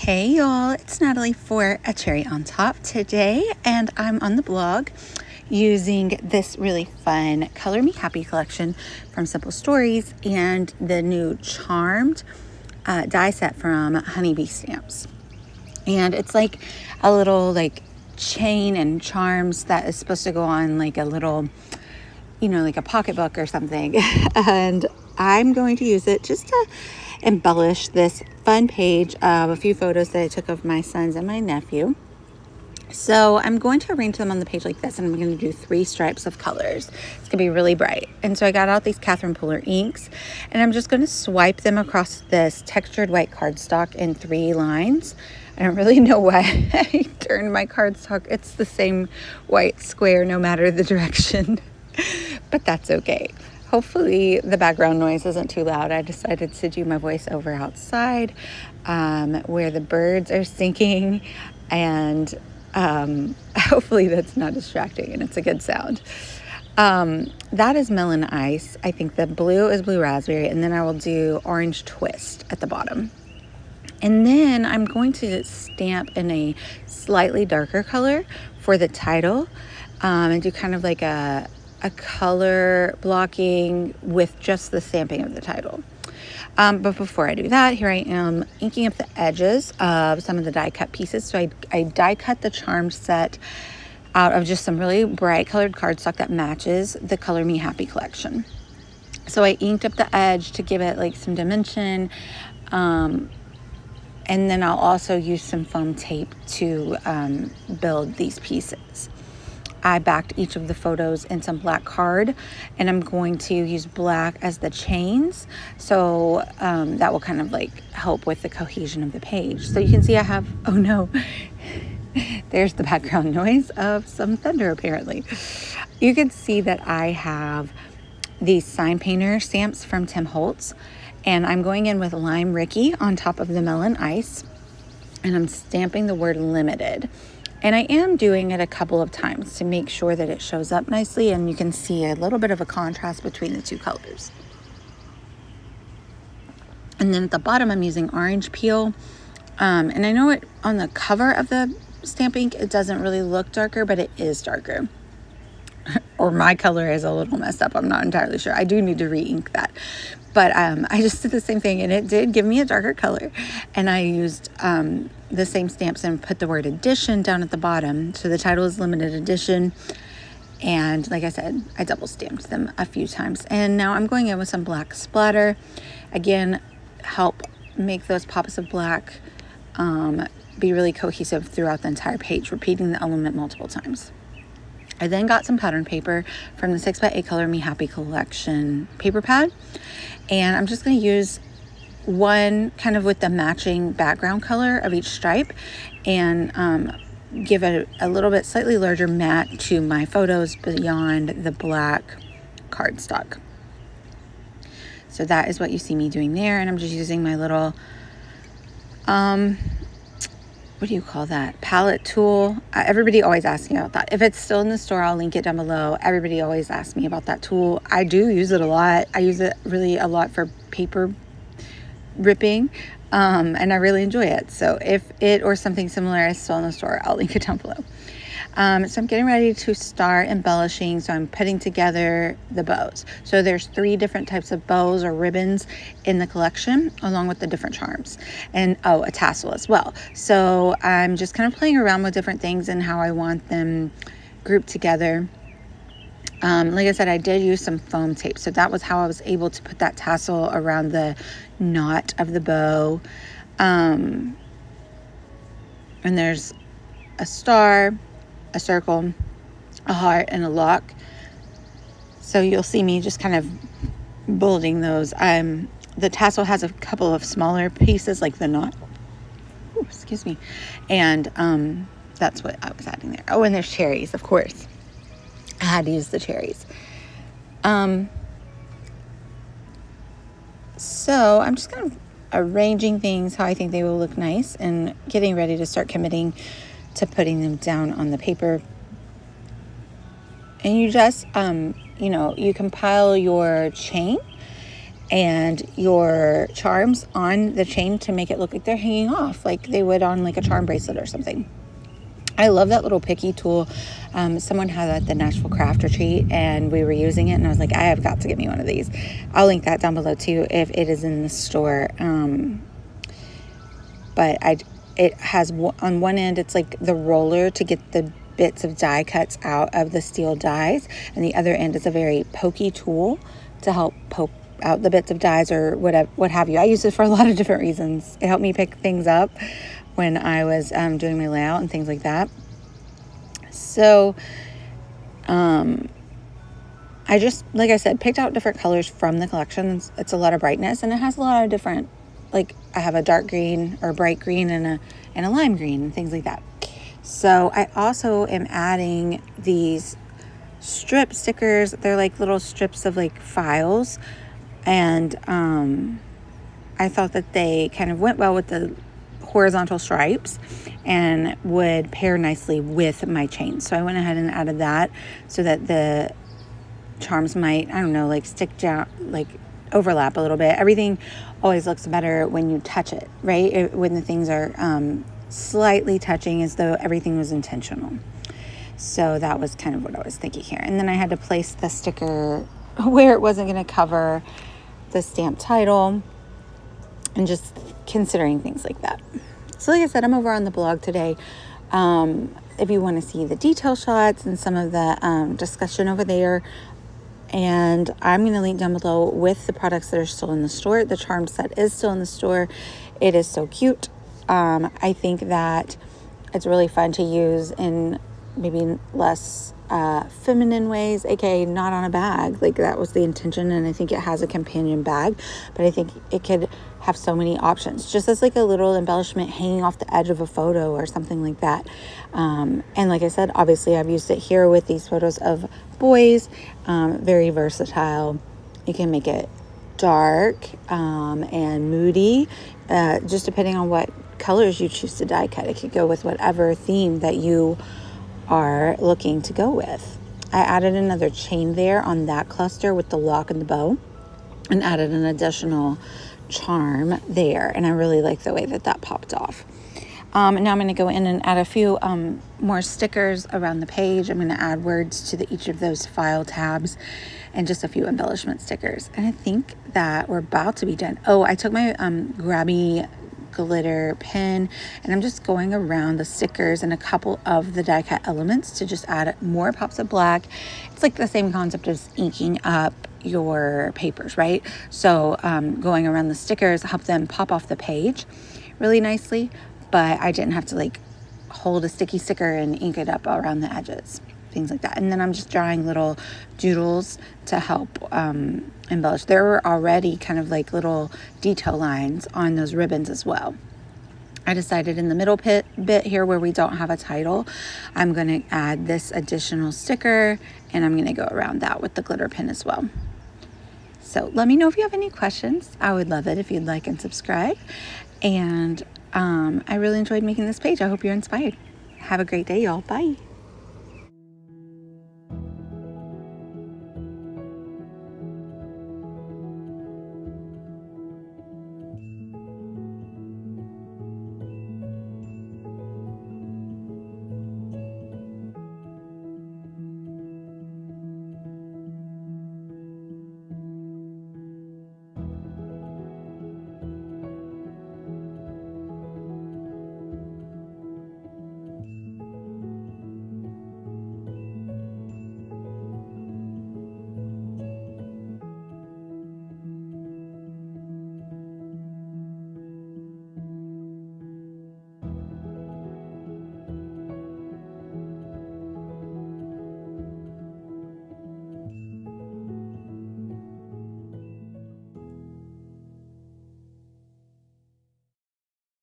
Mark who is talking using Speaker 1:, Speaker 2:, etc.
Speaker 1: Hey y'all, it's Natalie for A Cherry on Top today, and I'm on the blog using this really fun Color Me Happy collection from Simple Stories and the new Charmed die set from Honeybee Stamps. And it's like a little chain and charms that is supposed to go on like a little, like a pocketbook or something. And I'm going to use it just to embellish this fun page of a few photos that I took of my sons and my nephew. So I'm going to arrange them on the page like this, and I'm going to do 3 stripes of colors. It's going to be really bright. And so I got out these Catherine Puller inks, and I'm just going to swipe them across this textured white cardstock in 3 lines. I don't really know why I turned my cardstock. It's the same white square no matter the direction, but that's okay. Hopefully the background noise isn't too loud. I decided to do my voiceover outside where the birds are singing, and hopefully that's not distracting and it's a good sound. That is melon ice. I think the blue is blue raspberry, and then I will do orange twist at the bottom. And then I'm going to stamp in a slightly darker color for the title, and do kind of like a color blocking with just the stamping of the title. But before I do that, here I am inking up the edges of some of the die cut pieces. So I die cut the Charmed set out of just some really bright colored cardstock that matches the Color Me Happy collection. So I inked up the edge to give it like some dimension. And then I'll also use some foam tape to build these pieces. I backed each of the photos in some black card, and I'm going to use black as the chains. So that will kind of like help with the cohesion of the page. So you can see I have, oh no, there's the background noise of some thunder apparently. You can see that I have these sign painter stamps from Tim Holtz, and I'm going in with Lime Ricky on top of the melon ice, and I'm stamping the word limited. And I am doing it a couple of times to make sure that it shows up nicely, and you can see a little bit of a contrast between the 2 colors. And then at the bottom, I'm using orange peel. And I know it on the cover of the stamp ink, it doesn't really look darker, but it is darker. Or my color is a little messed up. I'm not entirely sure. I do need to re-ink that. But I just did the same thing, and it did give me a darker color. And I used the same stamps and put the word edition down at the bottom. So the title is limited edition. And like I said, I double stamped them a few times. And now I'm going in with some black splatter. Again, help make those pops of black be really cohesive throughout the entire page, repeating the element multiple times. I then got some pattern paper from the 6x8 Color Me Happy collection paper pad, and I'm just going to use one kind of with the matching background color of each stripe, and give it a little bit slightly larger mat to my photos beyond the black cardstock. So that is what you see me doing there, and I'm just using my little what do you call that? Palette tool. Everybody always asks me about that. If it's still in the store, I'll link it down below. Everybody always asks me about that tool. I do use it a lot. I use it really a lot for paper ripping, and I really enjoy it. So if it or something similar is still in the store, I'll link it down below. So I'm getting ready to start embellishing. So I'm putting together the bows. So there's 3 different types of bows or ribbons in the collection, along with the different charms, and a tassel as well. So I'm just kind of playing around with different things and how I want them grouped together. Like I said, I did use some foam tape. So that was how I was able to put that tassel around the knot of the bow. And there's a star, a circle, a heart, and a lock. So you'll see me just kind of building those. The tassel has a couple of smaller pieces like the knot. Ooh, excuse me. And that's what I was adding there. Oh, and there's cherries, of course. I had to use the cherries. So I'm just kind of arranging things how I think they will look nice, and getting ready to start committing to putting them down on the paper. And you just, you compile your chain, and your charms on the chain to make it look like they're hanging off, like they would on like a charm bracelet or something. I love that little picky tool. Someone had that at the Nashville Craft Retreat, and we were using it, and I was like, I have got to get me one of these. I'll link that down below too if it is in the store. But it has, on one end, it's like the roller to get the bits of die cuts out of the steel dies, and the other end is a very pokey tool to help poke out the bits of dies or whatever, what have you. I use it for a lot of different reasons. It helped me pick things up when I was doing my layout and things like that. So I just, like I said, picked out different colors from the collection. It's a lot of brightness, and it has a lot of different, like I have a dark green or bright green and a lime green and things like that. So I also am adding these strip stickers. They're like little strips of like files, and I thought that they kind of went well with the horizontal stripes and would pair nicely with my chain. So I went ahead and added that so that the charms might, I don't know, like stick down, like overlap a little bit. Everything always looks better when you touch it, right? When the things are slightly touching, as though everything was intentional. So that was kind of what I was thinking here. And then I had to place the sticker where it wasn't going to cover the stamp title, and just considering things like that. So like I said, I'm over on the blog today. If you want to see the detail shots and some of the discussion over there, and I'm going to link down below with the products that are still in the store. The charm set is still in the store. It is so cute. I think that it's really fun to use in maybe less feminine ways, aka not on a bag. Like that was the intention, and I think it has a companion bag, but I think it could have so many options, just as like a little embellishment hanging off the edge of a photo or something like that. And like I said, obviously I've used it here with these photos of boys. Very versatile. You can make it dark and moody, just depending on what colors you choose to die cut. It could go with whatever theme that you are looking to go with. I added another chain there on that cluster with the lock and the bow, and added an additional charm there, and I really like the way that that popped off. Now I'm going to go in and add a few more stickers around the page. I'm going to add words to each of those file tabs, and just a few embellishment stickers, and I think that we're about to be done. Oh, I took my grabby glitter pen, and I'm just going around the stickers and a couple of the die cut elements to just add more pops of black. It's like the same concept as inking up your papers, right? So going around the stickers help them pop off the page really nicely, but I didn't have to like hold a sticky sticker and ink it up around the edges, things like that. And then I'm just drawing little doodles to help embellish. There were already kind of like little detail lines on those ribbons as well. I decided in the middle bit here where we don't have a title, I'm going to add this additional sticker, and I'm going to go around that with the glitter pen as well. So let me know if you have any questions. I would love it if you'd like and subscribe. And I really enjoyed making this page. I hope you're inspired. Have a great day, y'all. Bye.